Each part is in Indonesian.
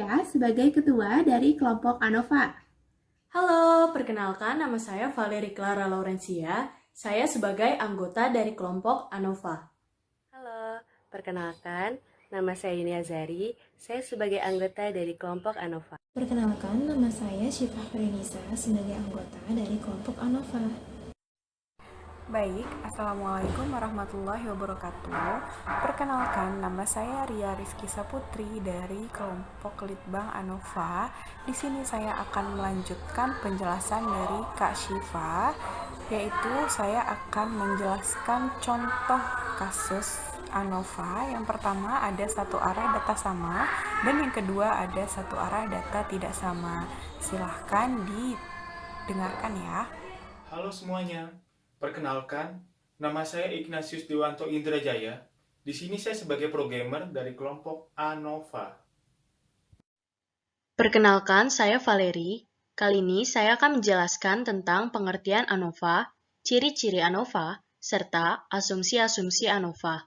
Indonesia sebagai ketua dari kelompok ANOVA. Halo, perkenalkan nama saya Valeri Clara Laurencia. Saya sebagai anggota dari kelompok ANOVA. Halo, perkenalkan nama saya Yuni Azari. Saya sebagai anggota dari kelompok ANOVA. Perkenalkan, nama saya Syifa Frenisa sebagai anggota dari kelompok ANOVA. Baik, Assalamualaikum warahmatullahi wabarakatuh. Perkenalkan, nama saya Ria Rizky Saputri dari kelompok Litbang ANOVA. Di sini saya akan melanjutkan penjelasan dari Kak Syifa, yaitu saya akan menjelaskan contoh kasus ANOVA. Yang pertama ada satu arah data sama, dan yang kedua ada satu arah data tidak sama. Silahkan didengarkan ya. Halo semuanya. Perkenalkan, nama saya Ignatius Dewanto Indrajaya. Di sini saya sebagai programmer dari kelompok ANOVA. Perkenalkan, saya Valeri. Kali ini saya akan menjelaskan tentang pengertian ANOVA, ciri-ciri ANOVA, serta asumsi-asumsi ANOVA.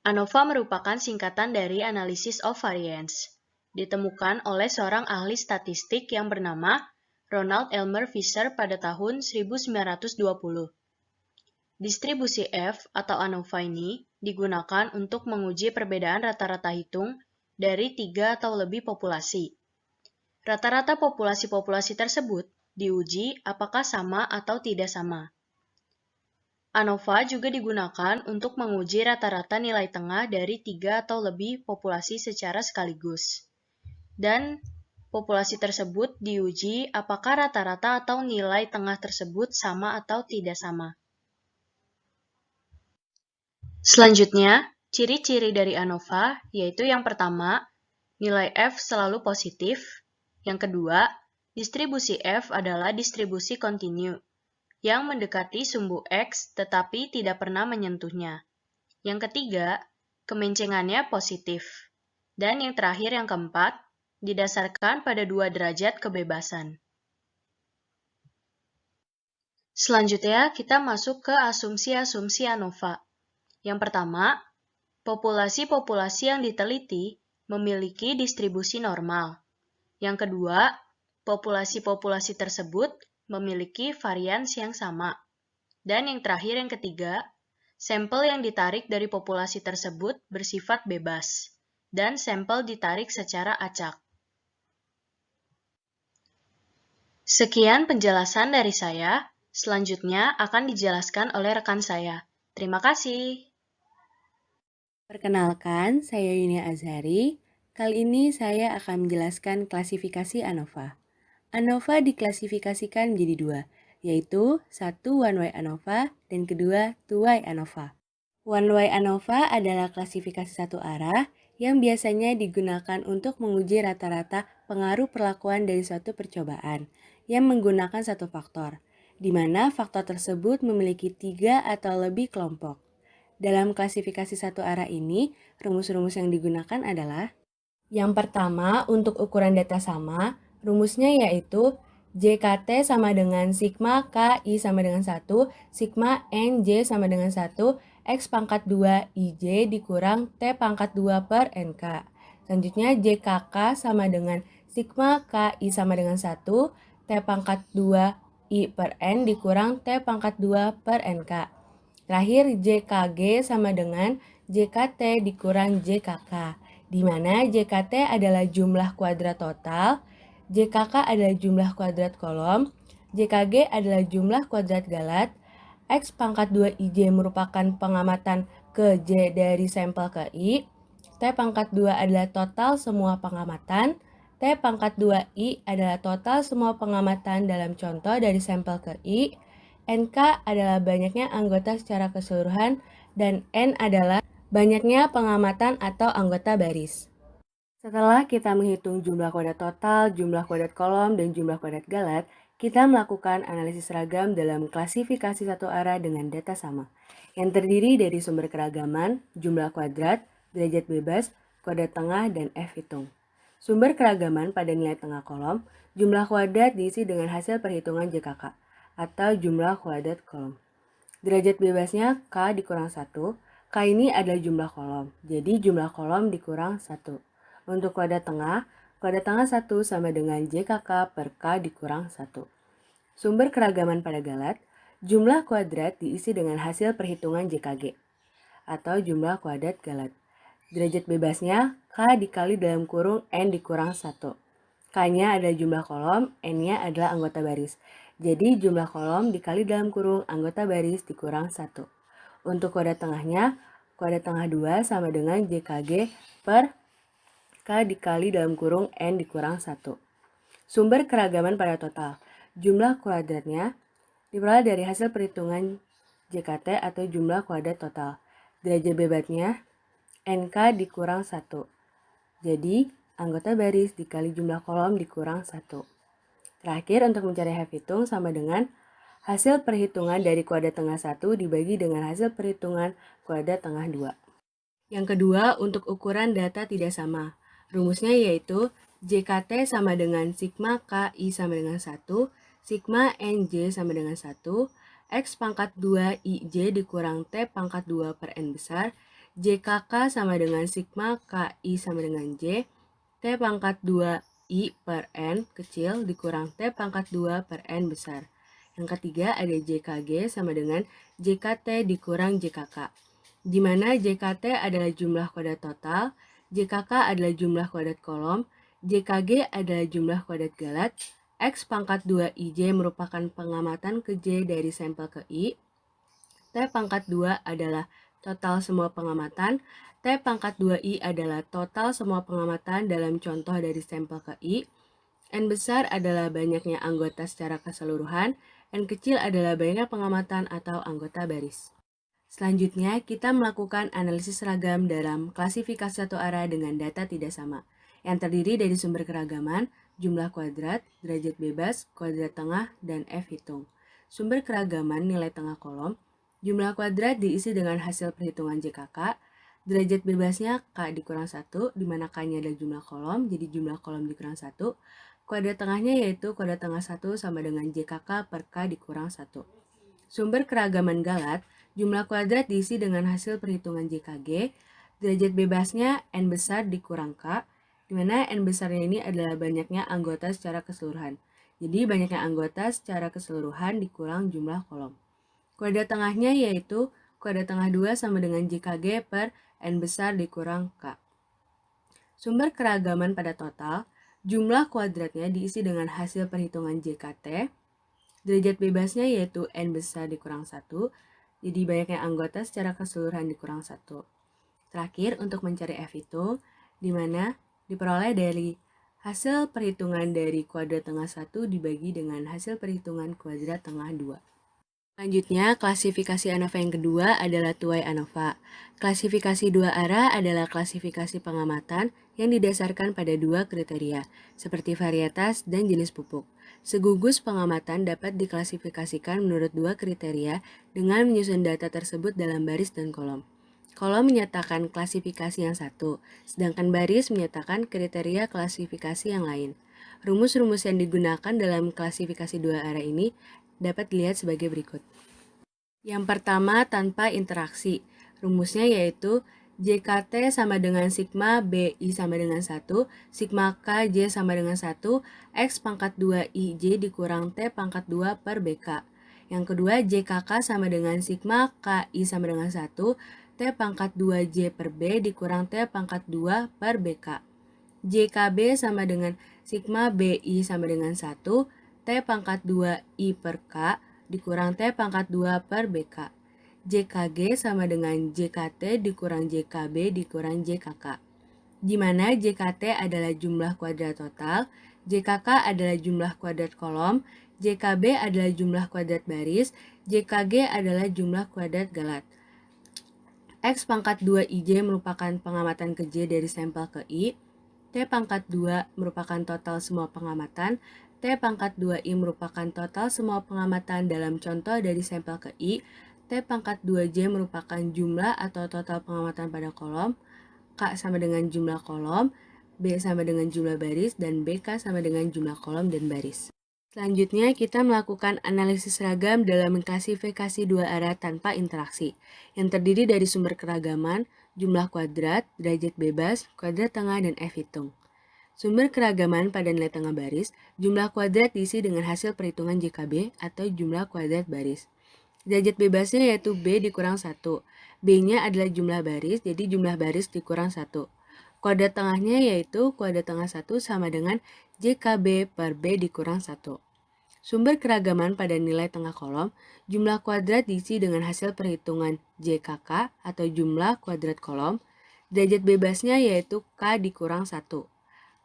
ANOVA merupakan singkatan dari Analysis of Variance. Ditemukan oleh seorang ahli statistik yang bernama Ronald Elmer Fisher pada tahun 1920. Distribusi F atau ANOVA ini digunakan untuk menguji perbedaan rata-rata hitung dari 3 atau lebih populasi. Rata-rata populasi-populasi tersebut diuji apakah sama atau tidak sama. ANOVA juga digunakan untuk menguji rata-rata nilai tengah dari 3 atau lebih populasi secara sekaligus. Dan populasi tersebut diuji apakah rata-rata atau nilai tengah tersebut sama atau tidak sama. Selanjutnya, ciri-ciri dari ANOVA yaitu yang pertama, nilai F selalu positif. Yang kedua, distribusi F adalah distribusi kontinu yang mendekati sumbu X tetapi tidak pernah menyentuhnya. Yang ketiga, kemencengannya positif. Dan yang terakhir yang keempat, didasarkan pada 2 derajat kebebasan. Selanjutnya, kita masuk ke asumsi-asumsi ANOVA. Yang pertama, populasi-populasi yang diteliti memiliki distribusi normal. Yang kedua, populasi-populasi tersebut memiliki varians yang sama. Dan yang terakhir yang ketiga, sampel yang ditarik dari populasi tersebut bersifat bebas, dan sampel ditarik secara acak. Sekian penjelasan dari saya, selanjutnya akan dijelaskan oleh rekan saya. Terima kasih. Perkenalkan, saya Yunia Azhari. Kali ini saya akan menjelaskan klasifikasi ANOVA. ANOVA diklasifikasikan menjadi 2, yaitu 1 one-way ANOVA dan kedua two-way ANOVA. One-way ANOVA adalah klasifikasi satu arah yang biasanya digunakan untuk menguji rata-rata pengaruh perlakuan dari suatu percobaan yang menggunakan satu faktor, di mana faktor tersebut memiliki 3 atau lebih kelompok. Dalam klasifikasi satu arah ini, rumus-rumus yang digunakan adalah yang pertama, untuk ukuran data sama, rumusnya yaitu JKT sama dengan sigma KI sama dengan 1, sigma NJ sama dengan 1, X pangkat 2 IJ dikurang T pangkat 2 per NK. Selanjutnya JKK sama dengan sigma KI sama dengan 1, T pangkat 2 I per N dikurang T pangkat 2 per NK. Terakhir JKG sama dengan JKT dikurang JKK, di mana JKT adalah jumlah kuadrat total, JKK adalah jumlah kuadrat kolom, JKG adalah jumlah kuadrat galat, X pangkat 2 IJ merupakan pengamatan ke J dari sampel ke I, T pangkat 2 adalah total semua pengamatan, T pangkat 2 I adalah total semua pengamatan dalam contoh dari sampel ke I, NK adalah banyaknya anggota secara keseluruhan, dan N adalah banyaknya pengamatan atau anggota baris. Setelah kita menghitung jumlah kuadrat total, jumlah kuadrat kolom, dan jumlah kuadrat galat, kita melakukan analisis seragam dalam klasifikasi satu arah dengan data sama, yang terdiri dari sumber keragaman, jumlah kuadrat, derajat bebas, kuadrat tengah, dan F hitung. Sumber keragaman pada nilai tengah kolom, jumlah kuadrat diisi dengan hasil perhitungan JKK, atau jumlah kuadrat kolom. Derajat bebasnya K dikurang 1, K ini adalah jumlah kolom, jadi jumlah kolom dikurang 1. Untuk kuadrat tengah 1 sama dengan JKK per K dikurang 1. Sumber keragaman pada galat, jumlah kuadrat diisi dengan hasil perhitungan JKG atau jumlah kuadrat galat. Derajat bebasnya K dikali dalam kurung N dikurang 1. K-nya adalah jumlah kolom, N-nya adalah anggota baris. Jadi jumlah kolom dikali dalam kurung anggota baris dikurang 1. Untuk kuadrat tengahnya, kuadrat tengah 2 sama dengan JKG per K dikali dalam kurung N dikurang 1. Sumber keragaman pada total. Jumlah kuadratnya diperoleh dari hasil perhitungan JKT atau jumlah kuadrat total. Derajat bebasnya NK dikurang 1. Jadi, anggota baris dikali jumlah kolom dikurang 1. Terakhir, untuk mencari F hitung sama dengan hasil perhitungan dari kuadrat tengah 1 dibagi dengan hasil perhitungan kuadrat tengah 2. Yang kedua, untuk ukuran data tidak sama. Rumusnya yaitu JKT sama dengan sigma KI sama dengan 1, sigma NJ sama dengan 1, X pangkat 2 IJ dikurang T pangkat 2 per N besar, JKK sama dengan sigma KI sama dengan J, T pangkat 2 I per N kecil dikurang T pangkat 2 per N besar. Yang ketiga ada JKG sama dengan JKT dikurang JKK, di mana JKT adalah jumlah kuadrat total, JKK adalah jumlah kuadrat kolom, JKG adalah jumlah kuadrat galat, X pangkat 2 IJ merupakan pengamatan ke J dari sampel ke I, T pangkat 2 adalah total semua pengamatan, T pangkat 2I adalah total semua pengamatan dalam contoh dari sampel ke I, N besar adalah banyaknya anggota secara keseluruhan, N kecil adalah banyaknya pengamatan atau anggota baris. Selanjutnya, kita melakukan analisis seragam dalam klasifikasi satu arah dengan data tidak sama, yang terdiri dari sumber keragaman, jumlah kuadrat, derajat bebas, kuadrat tengah, dan F hitung. Sumber keragaman nilai tengah kolom, jumlah kuadrat diisi dengan hasil perhitungan JKK, derajat bebasnya K dikurang 1, di mana K-nya adalah jumlah kolom, jadi jumlah kolom dikurang 1. Kuadrat tengahnya yaitu kuadrat tengah 1 sama dengan JKK per K dikurang 1. Sumber keragaman galat, jumlah kuadrat diisi dengan hasil perhitungan JKG, derajat bebasnya N besar dikurang K, di mana N besarnya ini adalah banyaknya anggota secara keseluruhan. Jadi banyaknya anggota secara keseluruhan dikurang jumlah kolom. Kuadrat tengahnya yaitu kuadrat tengah 2 sama dengan JKG per N besar dikurang K. Sumber keragaman pada total, jumlah kuadratnya diisi dengan hasil perhitungan JKT, derajat bebasnya yaitu N besar dikurang 1, jadi banyaknya anggota secara keseluruhan dikurang 1. Terakhir, untuk mencari F hitung, di mana diperoleh dari hasil perhitungan dari kuadrat tengah 1 dibagi dengan hasil perhitungan kuadrat tengah 2. Selanjutnya, klasifikasi ANOVA yang kedua adalah tuai ANOVA. Klasifikasi dua arah adalah klasifikasi pengamatan yang didasarkan pada dua kriteria, seperti varietas dan jenis pupuk. Segugus pengamatan dapat diklasifikasikan menurut dua kriteria dengan menyusun data tersebut dalam baris dan kolom. Kolom menyatakan klasifikasi yang satu, sedangkan baris menyatakan kriteria klasifikasi yang lain. Rumus-rumus yang digunakan dalam klasifikasi dua arah ini dapat dilihat sebagai berikut. Yang pertama, tanpa interaksi. Rumusnya yaitu JKT sama dengan sigma BI sama dengan 1, sigma KJ sama dengan 1, X pangkat 2 IJ dikurang T pangkat 2 per BK. Yang kedua, JKK sama dengan sigma KI sama dengan 1, T pangkat 2J per B dikurang T pangkat 2 per BK. JKB sama dengan sigma BI sama dengan 1, T pangkat 2I per K dikurang T pangkat 2 per BK. JKG sama dengan JKT dikurang JKB dikurang JKK, di mana JKT adalah jumlah kuadrat total, JKK adalah jumlah kuadrat kolom, JKB adalah jumlah kuadrat baris, JKG adalah jumlah kuadrat galat. X pangkat 2 IJ merupakan pengamatan ke J dari sampel ke I, T pangkat 2 merupakan total semua pengamatan, T pangkat 2I merupakan total semua pengamatan dalam contoh dari sampel ke I, T pangkat 2J merupakan jumlah atau total pengamatan pada kolom, K sama dengan jumlah kolom, B sama dengan jumlah baris, dan BK sama dengan jumlah kolom dan baris. Selanjutnya, kita melakukan analisis seragam dalam mengklasifikasi dua arah tanpa interaksi, yang terdiri dari sumber keragaman, jumlah kuadrat, derajat bebas, kuadrat tengah, dan F hitung. Sumber keragaman pada nilai tengah baris, jumlah kuadrat diisi dengan hasil perhitungan JKB atau jumlah kuadrat baris. Derajat bebasnya yaitu B dikurang 1. B-nya adalah jumlah baris, jadi jumlah baris dikurang 1. Kuadrat tengahnya yaitu kuadrat tengah 1 sama dengan JKB per B dikurang 1. Sumber keragaman pada nilai tengah kolom, jumlah kuadrat diisi dengan hasil perhitungan JKK atau jumlah kuadrat kolom. Derajat bebasnya yaitu K dikurang 1.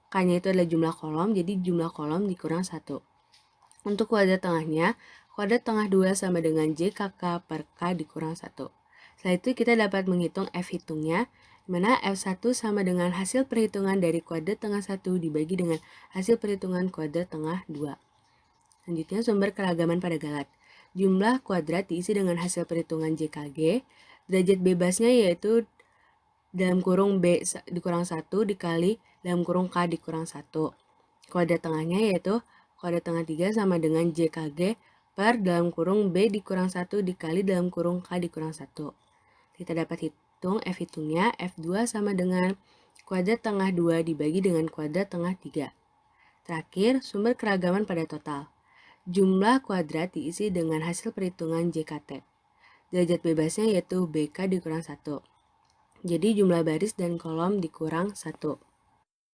K-nya itu adalah jumlah kolom, jadi jumlah kolom dikurang 1. Untuk kuadrat tengahnya, kuadrat tengah 2 sama dengan JKK per K dikurang 1. Setelah itu kita dapat menghitung F hitungnya, di mana F1 sama dengan hasil perhitungan dari kuadrat tengah 1 dibagi dengan hasil perhitungan kuadrat tengah 2. Selanjutnya sumber keragaman pada galat. Jumlah kuadrat diisi dengan hasil perhitungan JKG. Derajat bebasnya yaitu dalam kurung B dikurang 1 dikali dalam kurung K dikurang 1. Kuadrat tengahnya yaitu kuadrat tengah 3 sama dengan JKG per dalam kurung B dikurang 1 dikali dalam kurung K dikurang 1. Kita dapat hitung F hitungnya, F2 sama dengan kuadrat tengah 2 dibagi dengan kuadrat tengah 3. Terakhir, sumber keragaman pada total. Jumlah kuadrat diisi dengan hasil perhitungan JKT. Derajat bebasnya yaitu BK dikurang 1. Jadi jumlah baris dan kolom dikurang 1.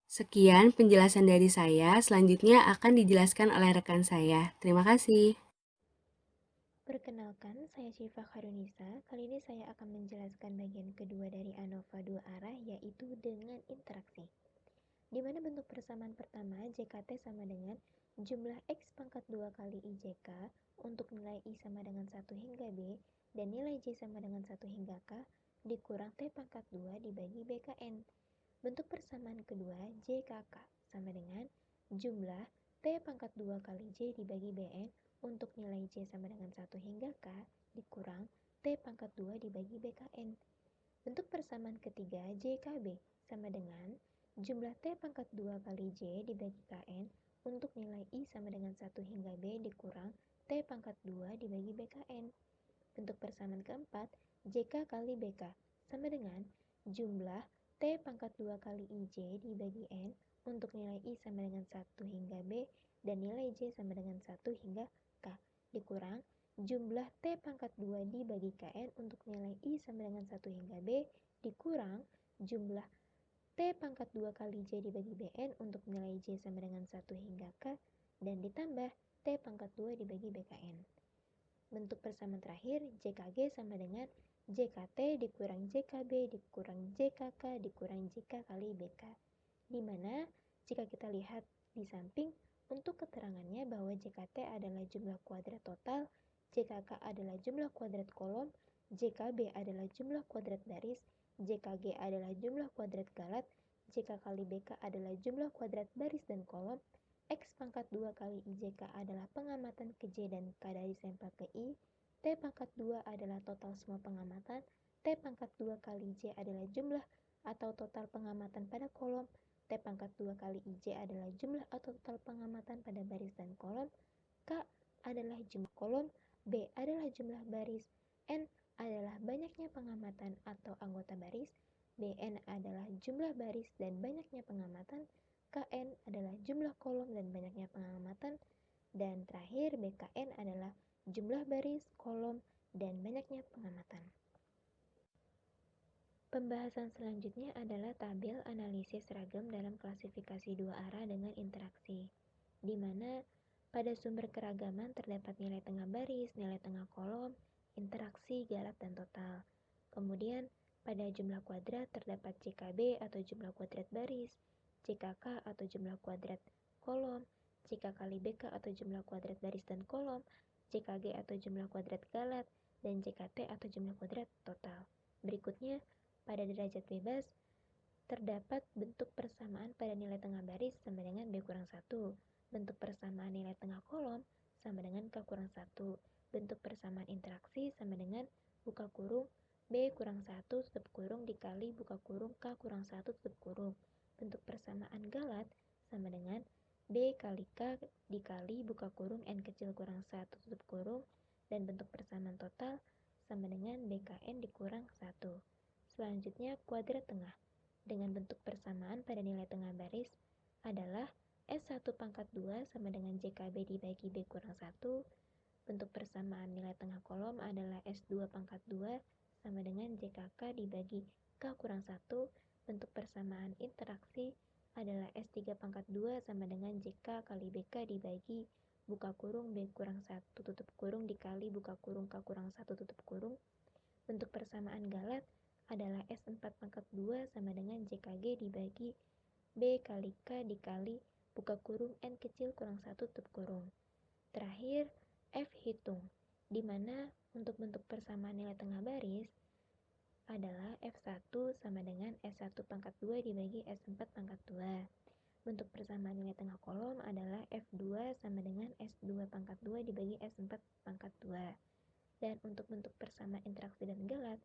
Sekian penjelasan dari saya, selanjutnya akan dijelaskan oleh rekan saya. Terima kasih. Perkenalkan, saya Syifa Kharunisa. Kali ini saya akan menjelaskan bagian kedua dari ANOVA 2 arah, yaitu dengan interaksi. Di mana bentuk persamaan pertama, JKT sama dengan jumlah X pangkat 2 kali IJK untuk nilai I sama dengan 1 hingga B, dan nilai J sama dengan 1 hingga K, dikurang T pangkat 2 dibagi BKN. Bentuk persamaan kedua, JKK sama dengan jumlah T pangkat 2 kali J dibagi BN untuk nilai J sama dengan 1 hingga K dikurang T pangkat 2 dibagi BKN. Bentuk persamaan ketiga, JKB sama dengan jumlah T pangkat 2 kali J dibagi KN untuk nilai I sama dengan 1 hingga B dikurang T pangkat 2 dibagi BKN. Bentuk persamaan keempat, JK kali BK sama dengan jumlah T pangkat 2 kali IJ dibagi N untuk nilai I sama dengan 1 hingga B dan nilai J sama dengan 1 hingga K dikurang jumlah T pangkat 2 dibagi KN untuk nilai I sama dengan 1 hingga B dikurang jumlah T pangkat 2 kali J dibagi Bn untuk nilai J sama dengan 1 hingga K dan ditambah T pangkat 2 dibagi BKN. Bentuk persamaan terakhir, JKG sama dengan JKT dikurang JKB dikurang JKK dikurang JK kali BK. Dimana jika kita lihat di samping, untuk keterangannya bahwa JKT adalah jumlah kuadrat total, JKK adalah jumlah kuadrat kolom, JKB adalah jumlah kuadrat baris, JKG adalah jumlah kuadrat galat, JK kali BK adalah jumlah kuadrat baris dan kolom, X pangkat 2 kali IJK adalah pengamatan ke J dan K dari sampel ke I, T pangkat 2 adalah total semua pengamatan, T pangkat 2 kali J adalah jumlah atau total pengamatan pada kolom, T pangkat 2 kali IJ adalah jumlah atau total pengamatan pada baris dan kolom, K adalah jumlah kolom, B adalah jumlah baris, N adalah banyaknya pengamatan atau anggota baris, Bn adalah jumlah baris dan banyaknya pengamatan, Kn adalah jumlah kolom dan banyaknya pengamatan, dan terakhir BKN adalah jumlah baris, kolom, dan banyaknya pengamatan. Pembahasan selanjutnya adalah tabel analisis seragam dalam klasifikasi dua arah dengan interaksi, di mana pada sumber keragaman terdapat nilai tengah baris, nilai tengah kolom, interaksi, galat, dan total. Kemudian, pada jumlah kuadrat terdapat JKB atau jumlah kuadrat baris, JKK atau jumlah kuadrat kolom, JK kali BK atau jumlah kuadrat baris dan kolom, JKG atau jumlah kuadrat galat, dan JKT atau jumlah kuadrat total. Berikutnya, pada derajat bebas, terdapat bentuk persamaan pada nilai tengah baris sama dengan B kurang 1, bentuk persamaan nilai tengah kolom sama dengan K kurang 1, bentuk persamaan interaksi sama dengan buka kurung B kurang 1 tutup kurung dikali buka kurung K kurang 1 tutup kurung. Bentuk persamaan galat sama dengan B kali K dikali buka kurung N kecil kurang 1 tutup kurung, dan bentuk persamaan total sama dengan BKN dikurang 1. Selanjutnya kuadrat tengah. Dengan bentuk persamaan pada nilai tengah baris adalah S1 pangkat 2 sama dengan JKB dibagi B kurang 1. Bentuk persamaan nilai tengah kolom adalah S2 pangkat 2 sama dengan JKK dibagi K kurang 1. Bentuk persamaan interaksi adalah S3 pangkat 2 sama dengan JK kali BK dibagi buka kurung B kurang 1 tutup kurung dikali buka kurung K kurang 1 tutup kurung. Bentuk persamaan galet adalah S4 pangkat 2 sama dengan JKG dibagi B kali K dikali buka kurung N kecil kurang 1 tutup kurung. Terakhir, F hitung, di mana untuk bentuk persamaan nilai tengah baris adalah F1 sama dengan S1 pangkat 2 dibagi S4 pangkat 2. Bentuk persamaan nilai tengah kolom adalah F2 sama dengan S2 pangkat 2 dibagi S4 pangkat 2. Dan untuk bentuk persamaan interaksi dan galat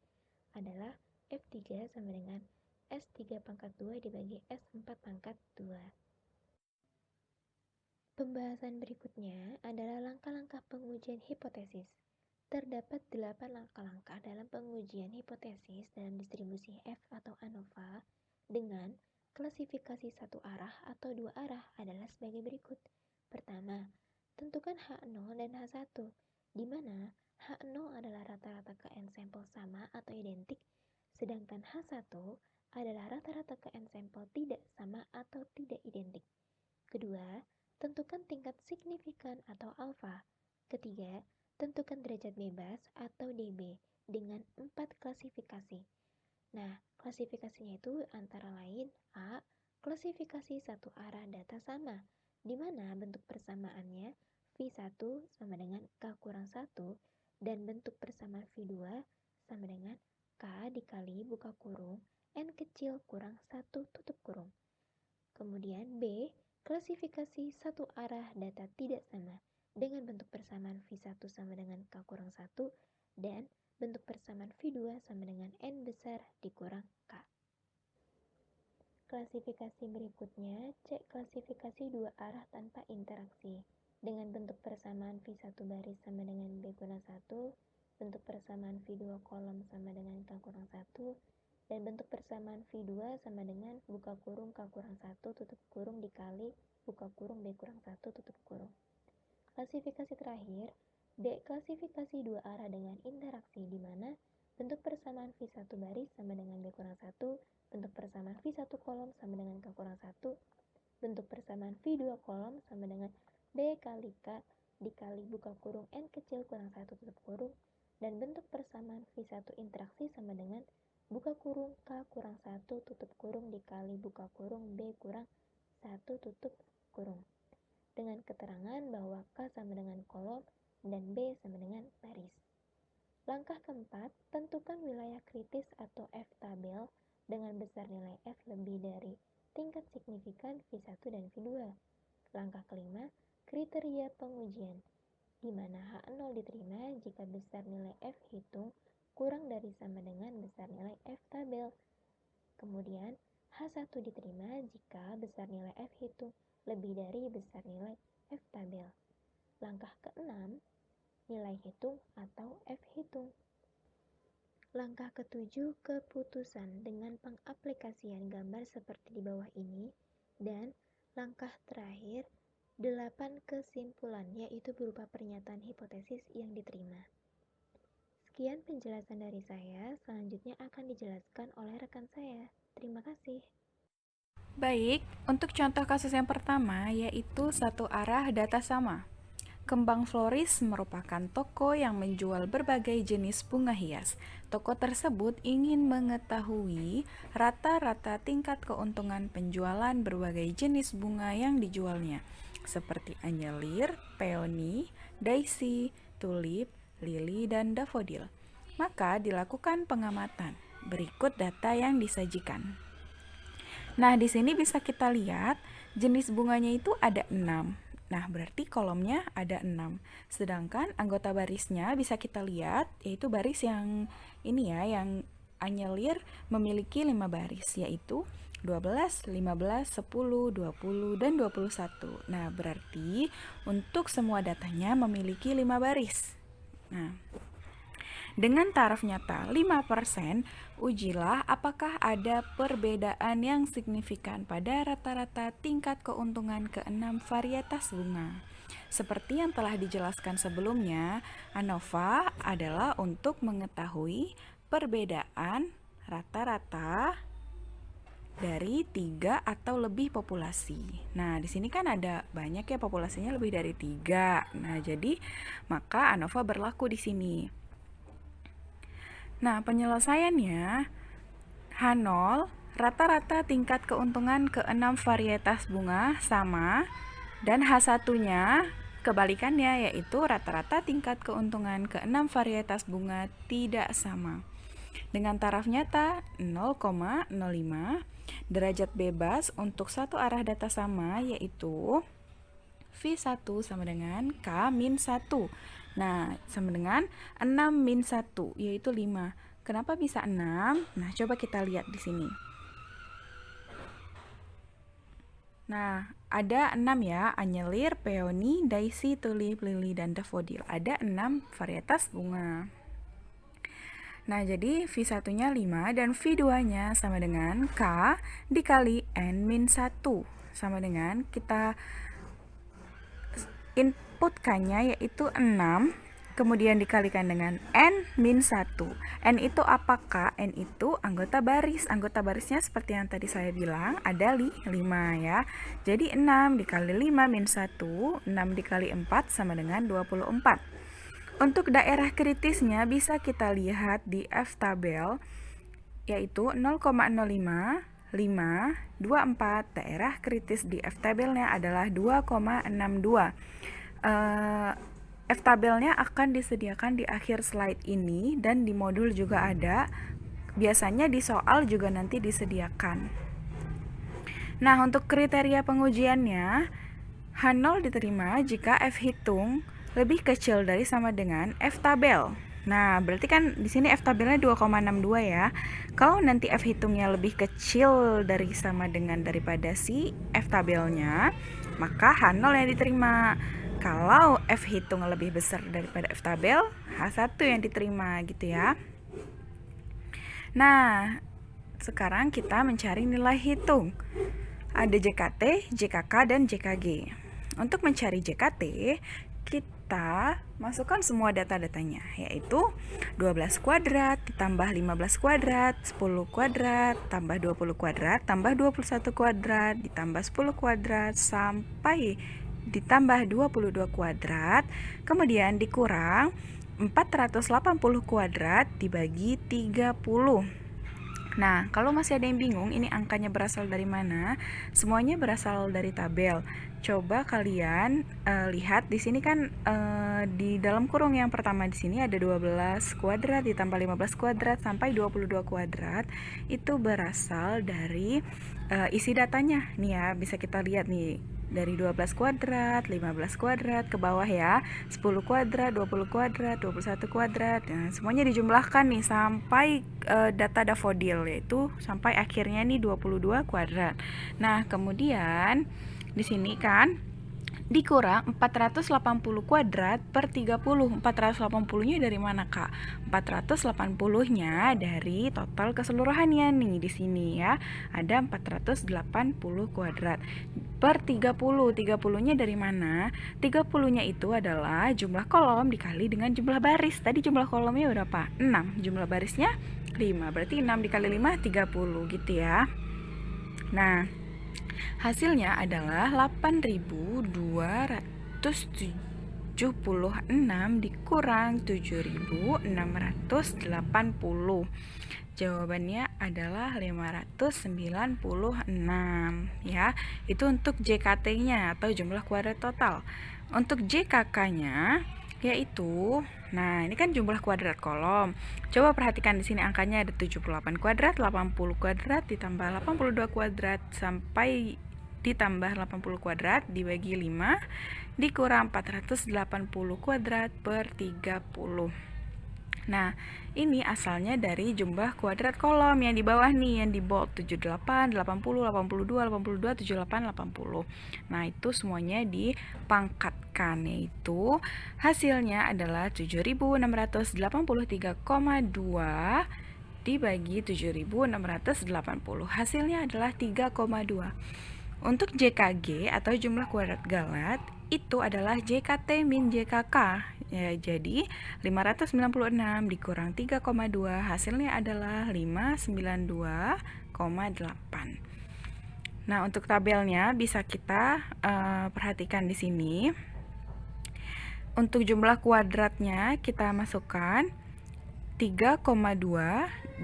adalah F3 sama dengan S3 pangkat 2 dibagi S4 pangkat 2. Pembahasan berikutnya adalah langkah-langkah pengujian hipotesis. Terdapat 8 langkah-langkah dalam pengujian hipotesis dalam distribusi F atau ANOVA dengan klasifikasi satu arah atau dua arah adalah sebagai berikut. Pertama, tentukan H0 dan H1, di mana H0 adalah rata-rata ke N sampel sama atau identik, sedangkan H1 adalah rata-rata ke N sampel tidak sama atau tidak identik. Kedua, tentukan tingkat signifikan atau alfa. Ketiga, tentukan derajat bebas atau DB dengan 4 klasifikasi. Nah, klasifikasinya itu antara lain A. Klasifikasi satu arah data sama, di mana bentuk persamaannya V1 sama dengan K kurang 1 dan bentuk persamaan V2 sama dengan K dikali buka kurung N kecil kurang 1 tutup kurung. Kemudian B. Klasifikasi satu arah data tidak sama, dengan bentuk persamaan V1 sama dengan K kurang 1 dan bentuk persamaan V2 sama dengan N besar dikurang K. Klasifikasi berikutnya, C. Klasifikasi dua arah tanpa interaksi, dengan bentuk persamaan V1 baris sama dengan B kurang 1, bentuk persamaan V2 kolom sama dengan K kurang 1, dan bentuk persamaan V2 sama dengan buka kurung K kurang 1 tutup kurung dikali buka kurung B kurang 1 tutup kurung. Klasifikasi terakhir, D. Klasifikasi dua arah dengan interaksi, di mana bentuk persamaan V1 baris sama dengan B kurang 1, bentuk persamaan V1 kolom sama dengan K kurang 1, bentuk persamaan V2 kolom sama dengan B kali K dikali buka kurung N kecil kurang 1 tutup kurung, dan bentuk persamaan V1 interaksi sama dengan buka kurung K kurang 1 tutup kurung dikali buka kurung B kurang 1 tutup kurung. Dengan keterangan bahwa K sama dengan kolom dan B sama dengan baris. Langkah keempat, tentukan wilayah kritis atau F tabel dengan besar nilai F lebih dari tingkat signifikan V1 dan V2. Langkah kelima, kriteria pengujian, di mana H0 diterima jika besar nilai F hitung kurang dari sama dengan besar nilai F tabel. Kemudian, H1 diterima jika besar nilai F hitung lebih dari besar nilai F tabel. Langkah keenam, nilai hitung atau F hitung. Langkah ketujuh, keputusan dengan pengaplikasian gambar seperti di bawah ini. Dan langkah terakhir, 8 kesimpulan, yaitu berupa pernyataan hipotesis yang diterima. Sekian penjelasan dari saya, selanjutnya akan dijelaskan oleh rekan saya. Terima kasih. Baik, untuk contoh kasus yang pertama yaitu satu arah data sama. Kembang Floris merupakan toko yang menjual berbagai jenis bunga hias. Toko tersebut ingin mengetahui rata-rata tingkat keuntungan penjualan berbagai jenis bunga yang dijualnya, seperti anyelir, peony, daisy, tulip, lili, dan dafodil. Maka dilakukan pengamatan. Berikut data yang disajikan. Nah, di sini bisa kita lihat jenis bunganya itu ada 6. Nah, berarti kolomnya ada 6. Sedangkan anggota barisnya bisa kita lihat, yaitu baris yang ini ya, yang anyelir memiliki 5 baris, yaitu 12, 15, 10, 20, dan 21. Nah, berarti untuk semua datanya memiliki 5 baris. Nah, Dengan taraf nyata 5%, ujilah apakah ada perbedaan yang signifikan pada rata-rata tingkat keuntungan ke-6 varietas bunga. Seperti yang telah dijelaskan sebelumnya, ANOVA adalah untuk mengetahui perbedaan rata-rata dari 3 atau lebih populasi. Nah, di sini kan ada banyak ya, populasinya lebih dari 3. Nah, jadi maka ANOVA berlaku di sini. Nah, penyelesaiannya H0, rata-rata tingkat keuntungan ke-6 varietas bunga sama, dan H1-nya kebalikannya, yaitu rata-rata tingkat keuntungan ke-6 varietas bunga tidak sama. Dengan taraf nyata 0,05, derajat bebas untuk satu arah data sama, yaitu V1 sama dengan K-1. Nah, sama dengan 6-1, yaitu 5. Kenapa bisa 6? Nah, coba kita lihat di sini. Nah, ada 6 ya, anyelir, peony, daisy, tulip, lili, dan daffodil. Ada 6 varietas bunga. Nah, jadi V1-nya 5 dan V2-nya sama dengan K dikali N-1. Sama dengan kita input K-nya yaitu 6, kemudian dikalikan dengan N-1. N itu apakah? N itu anggota baris. Anggota barisnya seperti yang tadi saya bilang, ada 5 ya. Jadi 6 dikali 5 min 1, 6 dikali 4 sama dengan 24. Untuk daerah kritisnya bisa kita lihat di F tabel, yaitu 0,05, 5, 24. Daerah kritis di F tabelnya adalah 2,62. F tabelnya akan disediakan di akhir slide ini dan di modul juga ada. Biasanya di soal juga nanti disediakan. Nah, untuk kriteria pengujiannya, H0 diterima jika F hitung lebih kecil dari sama dengan F tabel. Nah, berarti kan di sini F tabelnya 2,62 ya. Kalau nanti F hitungnya lebih kecil dari sama dengan daripada si F tabelnya, maka H0 yang diterima. Kalau F hitung lebih besar daripada F tabel, H1 yang diterima gitu ya. Nah, sekarang kita mencari nilai hitung. Ada JKT, JKK, dan JKG. Untuk mencari JKT, kita masukkan semua data-datanya, yaitu 12 kuadrat ditambah 15 kuadrat, 10 kuadrat, tambah 20 kuadrat, tambah 21 kuadrat, ditambah 10 kuadrat, sampai ditambah 22 kuadrat, kemudian dikurang 480 kuadrat dibagi 30. Nah, kalau masih ada yang bingung ini angkanya berasal dari mana? Semuanya berasal dari tabel. Coba kalian lihat di sini kan di dalam kurung yang pertama di sini ada 12 kuadrat ditambah 15 kuadrat sampai 22 kuadrat. Itu berasal dari isi datanya. Nih ya, bisa kita lihat nih. Dari 12 kuadrat, 15 kuadrat ke bawah ya, 10 kuadrat, 20 kuadrat, 21 kuadrat. Nah, semuanya dijumlahkan nih sampai data daffodil, yaitu sampai akhirnya nih 22 kuadrat. Nah, kemudian di sini kan dikurang 480 kuadrat per 30. 480-nya dari mana, Kak? 480-nya dari total keseluruhannya nih di sini ya. Ada 480 kuadrat per 30. 30-nya dari mana? 30-nya itu adalah jumlah kolom dikali dengan jumlah baris. Tadi jumlah kolomnya berapa? 6. Jumlah barisnya 5. Berarti 6 dikali 5 30 gitu ya. Nah, hasilnya adalah 8.276 dikurang 7.680. Jawabannya adalah 596 ya. Itu untuk JKT-nya atau jumlah kuadrat total. Untuk JKK-nya yaitu, nah ini kan jumlah kuadrat kolom. Coba perhatikan di sini angkanya ada 78 kuadrat, 80 kuadrat ditambah 82 kuadrat sampai ditambah 80 kuadrat dibagi 5 dikurang 480 kuadrat per 30. Nah, ini asalnya dari jumlah kuadrat kolom yang di bawah nih, yang di bold 78, 80, 82, 82, 78, 80. Nah, itu semuanya dipangkatkan dapatkan, yaitu hasilnya adalah 7.683,2 dibagi 7.680. Hasilnya adalah 3,2. Untuk JKG atau jumlah kuadrat Galat itu adalah JKT min JKK. Ya, jadi 596 dikurang 3,2 hasilnya adalah 592,8. Nah, untuk tabelnya bisa kita perhatikan di sini. Untuk jumlah kuadratnya kita masukkan 3,2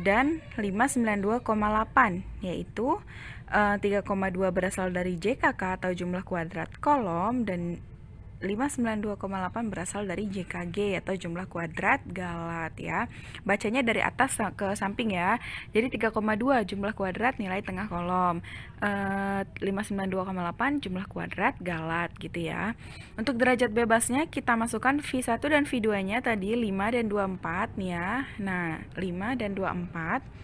dan 592,8, yaitu 3,2 berasal dari JKK atau jumlah kuadrat kolom dan 592,8 berasal dari JKG atau jumlah kuadrat Galat ya. Bacanya dari atas ke samping ya. Jadi 3,2 jumlah kuadrat nilai tengah kolom. 592,8 jumlah kuadrat Galat gitu ya. Untuk derajat bebasnya kita masukkan V1 dan V2-nya tadi 5 dan 24 nih ya. Nah, 5 dan 24.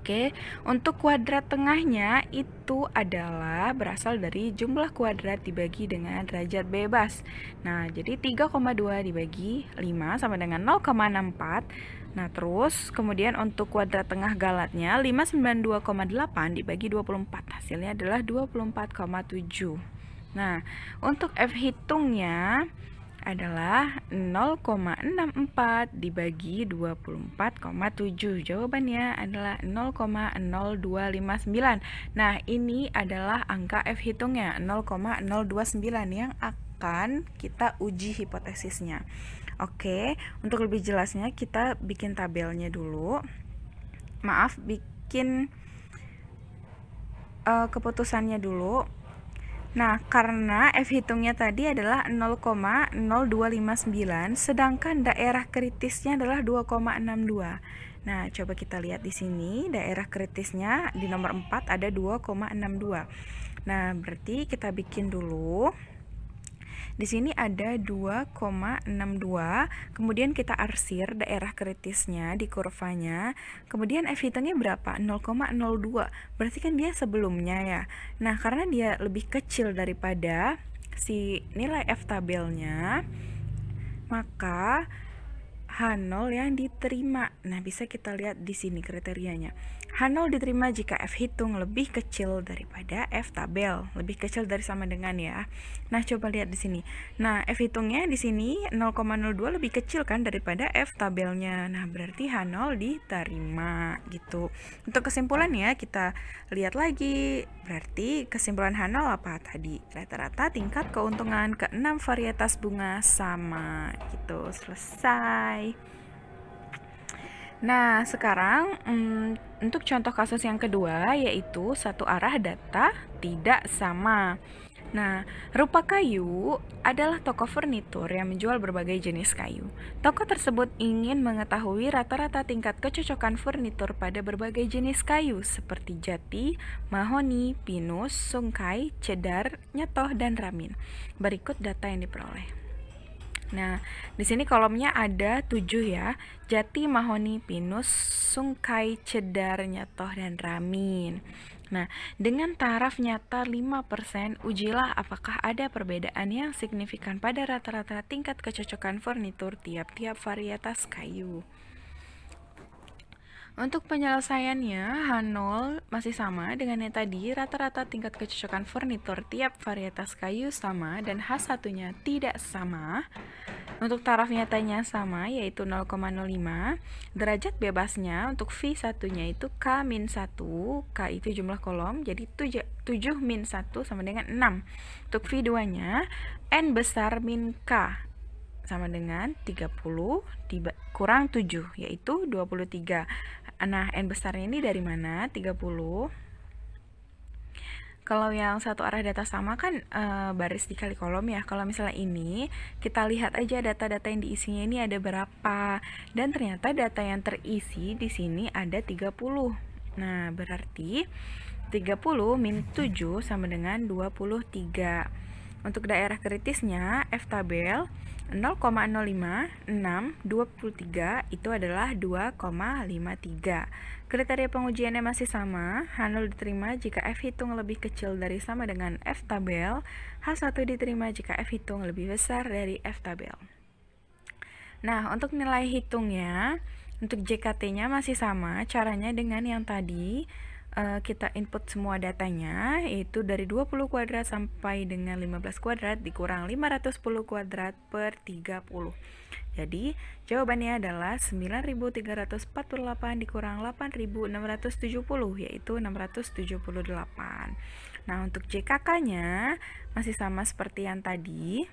Oke, untuk kuadrat tengahnya itu adalah berasal dari jumlah kuadrat dibagi dengan derajat bebas. Nah, jadi 3,2 dibagi 5 sama dengan 0,64. Nah, terus kemudian untuk kuadrat tengah Galatnya 592,8 dibagi 24. Hasilnya adalah 24,7. Nah, untuk F hitungnya adalah 0,64 dibagi 24,7. Jawabannya adalah 0,0259. Nah, ini adalah angka F hitungnya 0,029 yang akan kita uji hipotesisnya. Oke, untuk lebih jelasnya kita bikin tabelnya dulu. Maaf, bikin keputusannya dulu. Nah, karena F hitungnya tadi adalah 0,0259, sedangkan daerah kritisnya adalah 2,62. Nah, coba kita lihat di sini, daerah kritisnya di nomor 4 ada 2,62. Nah, berarti kita bikin dulu. Di sini ada 2,62, kemudian kita arsir daerah kritisnya di kurvanya, kemudian F hitungnya berapa? 0,02, berarti kan dia sebelumnya ya. Nah, karena dia lebih kecil daripada si nilai F tabelnya, maka H0 yang diterima. Nah, bisa kita lihat di sini kriterianya. H0 diterima jika F hitung lebih kecil daripada F tabel, lebih kecil dari sama dengan ya. Nah, coba lihat di sini. Nah, F hitungnya di sini 0,02 lebih kecil kan daripada F tabelnya. Nah, berarti H0 diterima gitu. Untuk kesimpulannya kita lihat lagi. Berarti kesimpulan H0 apa tadi? Rata-rata tingkat keuntungan ke-6 varietas bunga sama gitu. Selesai. Nah, sekarang untuk contoh kasus yang kedua, yaitu satu arah data tidak sama. Nah, Rupa Kayu adalah toko furnitur yang menjual berbagai jenis kayu. Toko tersebut ingin mengetahui rata-rata tingkat kecocokan furnitur pada berbagai jenis kayu seperti jati, mahoni, pinus, sungkai, cedar, nyetoh, dan ramin. Berikut data yang diperoleh. Nah, di sini kolomnya ada 7 ya. Jati, mahoni, pinus, sungkai, cedar, nyetoh, dan ramin. Nah, dengan taraf nyata 5%, ujilah apakah ada perbedaan yang signifikan pada rata-rata tingkat kecocokan furnitur tiap-tiap varietas kayu. Untuk penyelesaiannya, H0 masih sama dengan yang tadi, rata-rata tingkat kecocokan furnitur tiap varietas kayu sama dan H1-nya tidak sama. Untuk taraf nyatanya sama, yaitu 0,05. Derajat bebasnya untuk V1-nya itu K-1, K itu jumlah kolom, jadi 7-1 sama dengan 6. Untuk V2-nya, N besar min K sama dengan 30 kurang 7, yaitu 23. Nah, N besarnya ini dari mana? 30. Kalau yang satu arah data sama kan baris dikali kolom ya. Kalau misalnya ini, kita lihat aja data-data yang diisinya ini ada berapa. Dan ternyata data yang terisi di sini ada 30. Nah, berarti 30 min 7 sama dengan 23. Untuk daerah kritisnya, F tabel 0,05, 6, 23 itu adalah 2,53. Kriteria pengujiannya masih sama, H0 diterima jika F hitung lebih kecil dari sama dengan F tabel, H1 diterima jika F hitung lebih besar dari F tabel. Nah, untuk nilai hitungnya, untuk JKT-nya masih sama, caranya dengan yang tadi, kita input semua datanya, yaitu dari 20 kuadrat sampai dengan 15 kuadrat dikurang 510 kuadrat per 30. Jadi, jawabannya adalah 9.348 dikurang 8.670, yaitu 678. Nah, untuk JKK-nya masih sama seperti yang tadi.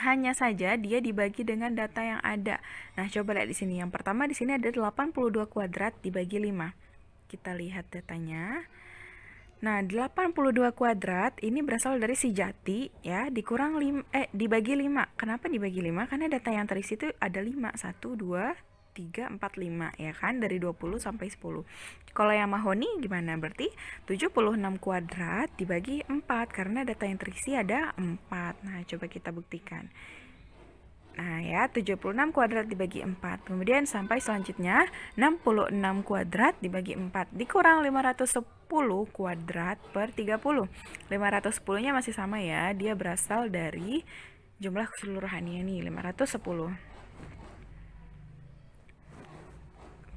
Hanya saja dia dibagi dengan data yang ada. Nah, coba lihat di sini. Yang pertama di sini ada 82 kuadrat dibagi 5. Kita lihat datanya. Nah, 82 kuadrat ini berasal dari si jati ya, dikurang dibagi 5. Kenapa dibagi 5? Karena data yang terisi itu ada 5. 1 2 3 4 5 ya kan, dari 20 sampai 10. Kalau yang mahoni gimana? Berarti 76 kuadrat dibagi 4 karena data yang terisi ada 4. Nah, coba kita buktikan. Nah ya, 76 kuadrat dibagi 4. Kemudian sampai selanjutnya 66 kuadrat dibagi 4 dikurang 510 kuadrat per 30. 510-nya masih sama ya, dia berasal dari jumlah keseluruhannya nih, 510.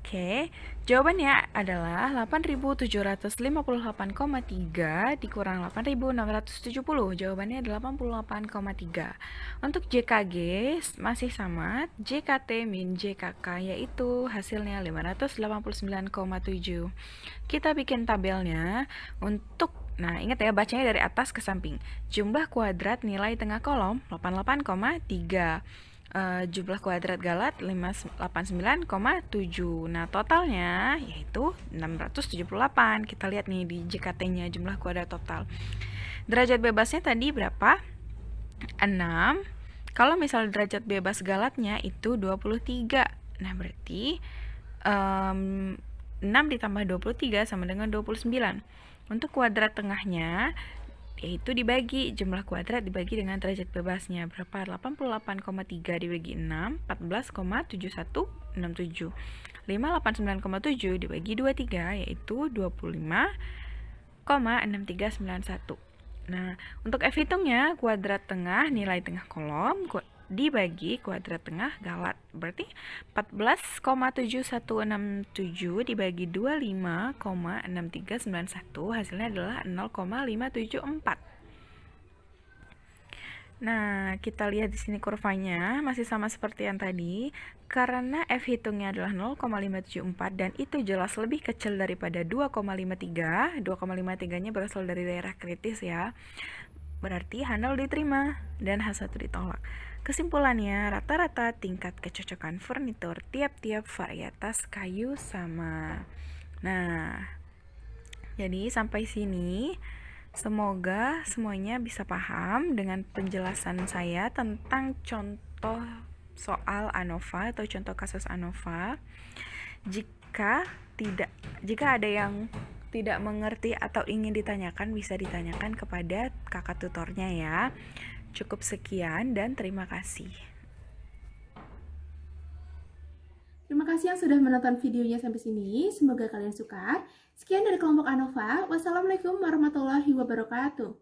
Oke, jawabannya adalah 8.758,3 dikurang 8.670. Jawabannya 88,3. Untuk JKG masih sama, JKT min JKK yaitu hasilnya 589,7. Kita bikin tabelnya untuk, nah ingat ya, bacanya dari atas ke samping. Jumlah kuadrat nilai tengah kolom 88,3. Jumlah kuadrat galat 589,7. Nah, totalnya yaitu 678. Kita lihat nih di JKT-nya, jumlah kuadrat total. Derajat bebasnya tadi berapa? 6. Kalau misal derajat bebas galatnya itu 23. Nah, berarti 6 ditambah 23 sama dengan 29. Untuk kuadrat tengahnya yaitu dibagi jumlah kuadrat dibagi dengan derajat bebasnya berapa? 88,3 dibagi 6, 14,7167. 589,7 dibagi 23 yaitu 25,6391. Nah, untuk F hitungnya kuadrat tengah nilai tengah kolom dibagi kuadrat tengah galat. Berarti 14,7167 dibagi 25,6391 hasilnya adalah 0,574. Nah, kita lihat di sini kurvanya masih sama seperti yang tadi. Karena F hitungnya adalah 0,574 dan itu jelas lebih kecil daripada 2,53. 2,53-nya berasal dari daerah kritis ya. Berarti H0 diterima dan H1 ditolak. Kesimpulannya, rata-rata tingkat kecocokan furnitur tiap-tiap varietas kayu sama. Nah, jadi sampai sini semoga semuanya bisa paham dengan penjelasan saya tentang contoh soal ANOVA atau contoh kasus ANOVA. Jika ada yang tidak mengerti atau ingin ditanyakan, bisa ditanyakan kepada kakak tutornya ya. Cukup sekian dan terima kasih. Terima kasih yang sudah menonton videonya sampai sini. Semoga kalian suka. Sekian dari kelompok ANOVA. Wassalamualaikum warahmatullahi wabarakatuh.